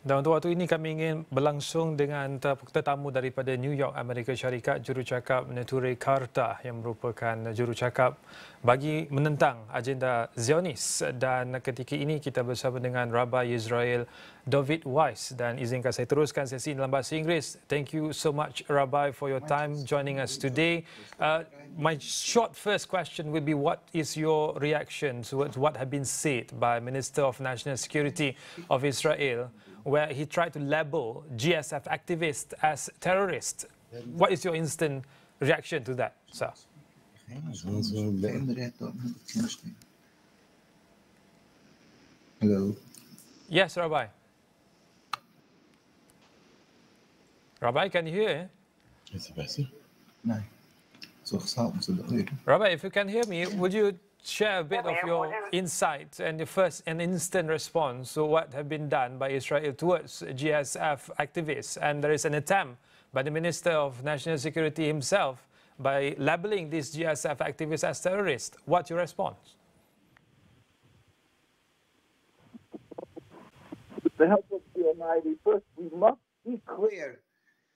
Dan untuk waktu ini kami ingin berlangsung dengan tetamu daripada New York, Amerika Syarikat, jurucakap Neture Karta yang merupakan jurucakap bagi menentang agenda Zionis. Dan ketika ini kita bersama dengan Rabbi Israel David Weiss, dan izinkan saya teruskan sesi dalam bahasa Inggeris. Thank you so much, Rabbi, for your time joining us today. My short first question will be, what is your reaction to what have been said by Minister of National Security of Israel, where he tried to label GSF activists as terrorists? What is your instant reaction to that, sir? Hello. Yes, Rabbi. Rabbi, can you hear? No. Rabbi, if you can hear me, would you share a bit of your insights and the first and instant response to what have been done by Israel towards GSF activists? And there is an attempt by the Minister of National Security himself by labeling these GSF activists as terrorists. What's your response? With the help of the Almighty, first we must be clear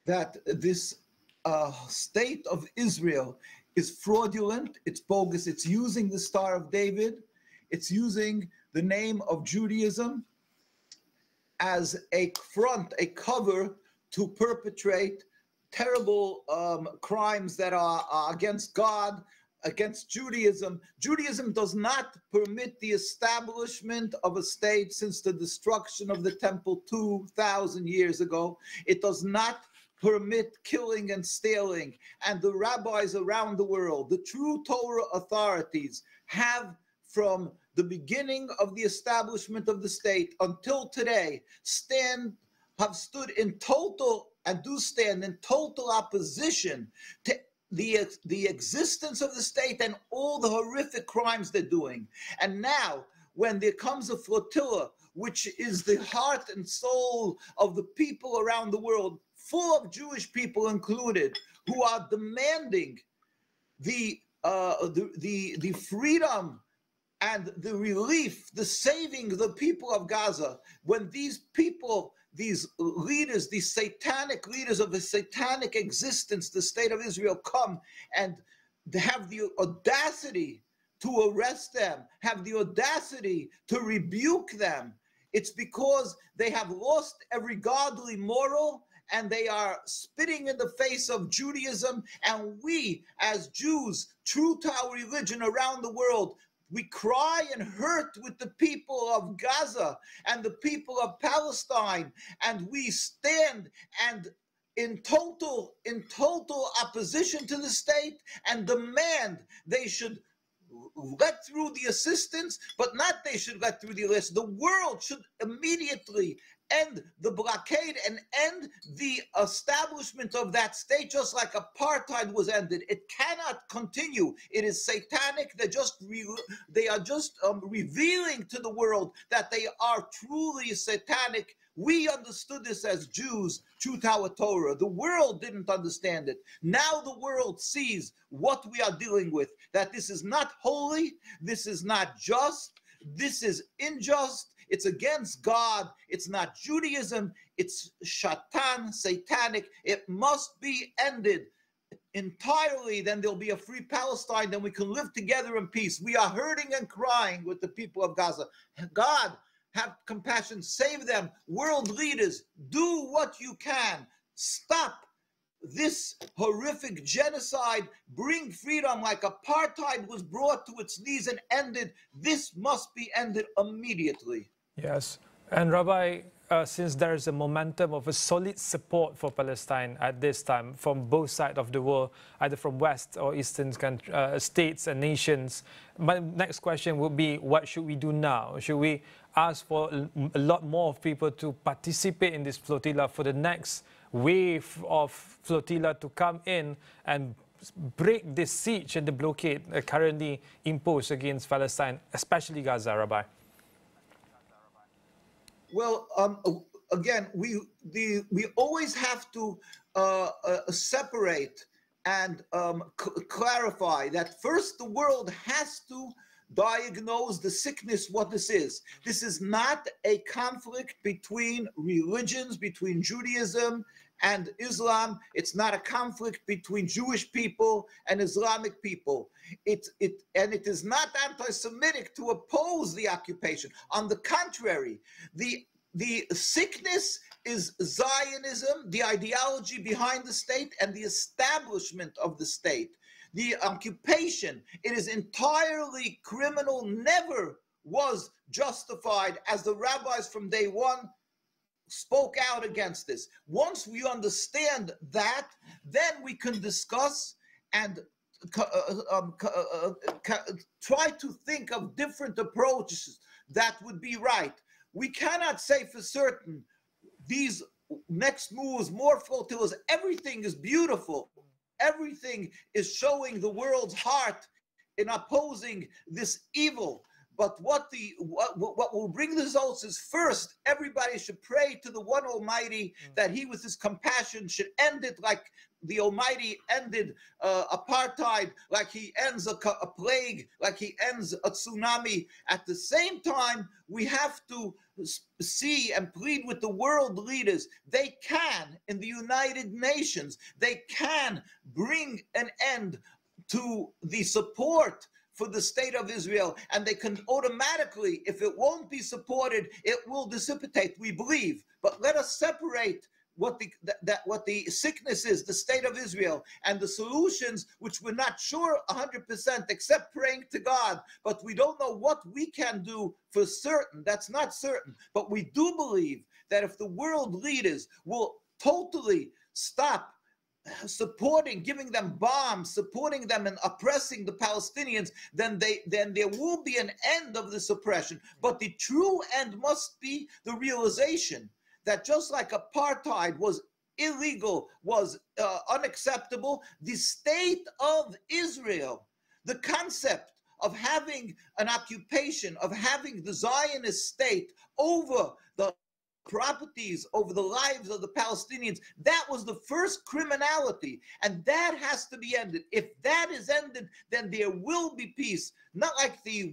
That this state of Israel is fraudulent, it's bogus, it's using the Star of David, it's using the name of Judaism as a front, a cover to perpetrate terrible crimes that are against God, against Judaism. Judaism does not permit the establishment of a state since the destruction of the temple 2,000 years ago. It does not permit killing and stealing. And the rabbis around the world, the true Torah authorities, have from the beginning of the establishment of the state until today have stood in total and do stand in total opposition to the existence of the state and all the horrific crimes they're doing. And now, when there comes a flotilla, which is the heart and soul of the people around the world, full of Jewish people included, who are demanding the freedom and the relief, the saving the people of Gaza, when these people, these leaders, these satanic leaders of a satanic existence, the state of Israel, come and have the audacity to arrest them, have the audacity to rebuke them, it's because they have lost every godly moral and they are spitting in the face of Judaism. And we, as Jews, true to our religion around the world, we cry and hurt with the people of Gaza and the people of Palestine, and we stand and in total opposition to the state and demand they should let through the assistance, but not they should let through the list. The world should immediately end the blockade and end the establishment of that state, just like apartheid was ended. It cannot continue. It is satanic. They are just revealing to the world that they are truly satanic. We understood this as Jews, true to our Torah. The world didn't understand it. Now the world sees what we are dealing with, that this is not holy, this is not just, this is unjust, it's against God, it's not Judaism, it's shaitan, satanic. It must be ended entirely. Then there'll be a free Palestine, then we can live together in peace. We are hurting and crying with the people of Gaza. God, have compassion, save them. World leaders, do what you can. Stop this horrific genocide. Bring freedom like apartheid was brought to its knees and ended. This must be ended immediately. Yes. And Rabbi, since there is a momentum of a solid support for Palestine at this time from both sides of the world, either from West or Eastern states and nations, my next question would be, what should we do now? Should we ask for a lot more of people to participate in this flotilla for the next wave of flotilla to come in and break this siege and the blockade currently imposed against Palestine, especially Gaza, Rabbi? Well, again, we always have to separate and clarify that first the world has to diagnose the sickness, what this is. This is not a conflict between religions, between Judaism and Islam. It's not a conflict between Jewish people and Islamic people. It is not anti-Semitic to oppose the occupation. On the contrary, the sickness is Zionism, the ideology behind the state, and the establishment of the state. The occupation, it is entirely criminal, never was justified, as the rabbis from day one spoke out against this. Once we understand that, then we can discuss and try to think of different approaches that would be right. We cannot say for certain these next moves, more flotillas, everything is beautiful. Everything is showing the world's heart in opposing this evil. But what will bring the results is, first, everybody should pray to the one Almighty that He, with His compassion, should end it like the Almighty ended apartheid, like He ends a plague, like He ends a tsunami. At the same time, we have to see and plead with the world leaders. They can, in the United Nations, they can bring an end to the support for the state of Israel, and they can automatically, if it won't be supported, it will dissipate, we believe. But let us separate what the sickness is, the state of Israel, and the solutions, which we're not sure 100%, except praying to God. But we don't know what we can do for certain. That's not certain. But we do believe that if the world leaders will totally stop supporting, giving them bombs, supporting them and oppressing the Palestinians, then there will be an end of this oppression. But the true end must be the realization that just like apartheid was illegal, was unacceptable, the state of Israel, the concept of having an occupation, of having the Zionist state over the properties, over the lives of the Palestinians, that was the first criminality, and that has to be ended. If that is ended, then there will be peace. Not like the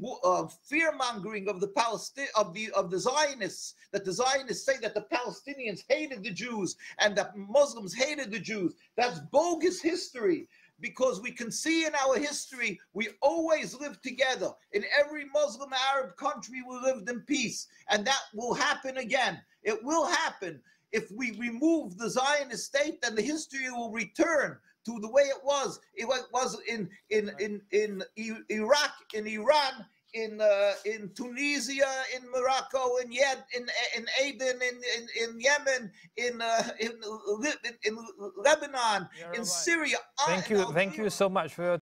fear-mongering of the Zionists, that the Zionists say that the Palestinians hated the Jews and that Muslims hated the Jews. That's bogus history. Because we can see in our history, we always lived together. In every Muslim Arab country, we lived in peace. And that will happen again. It will happen. If we remove the Zionist state, then the history will return to the way it was. It was in Iraq, in Iran, in Tunisia, in Morocco, in Aden, in Yemen, in Lebanon, in Syria. Thank you so much for your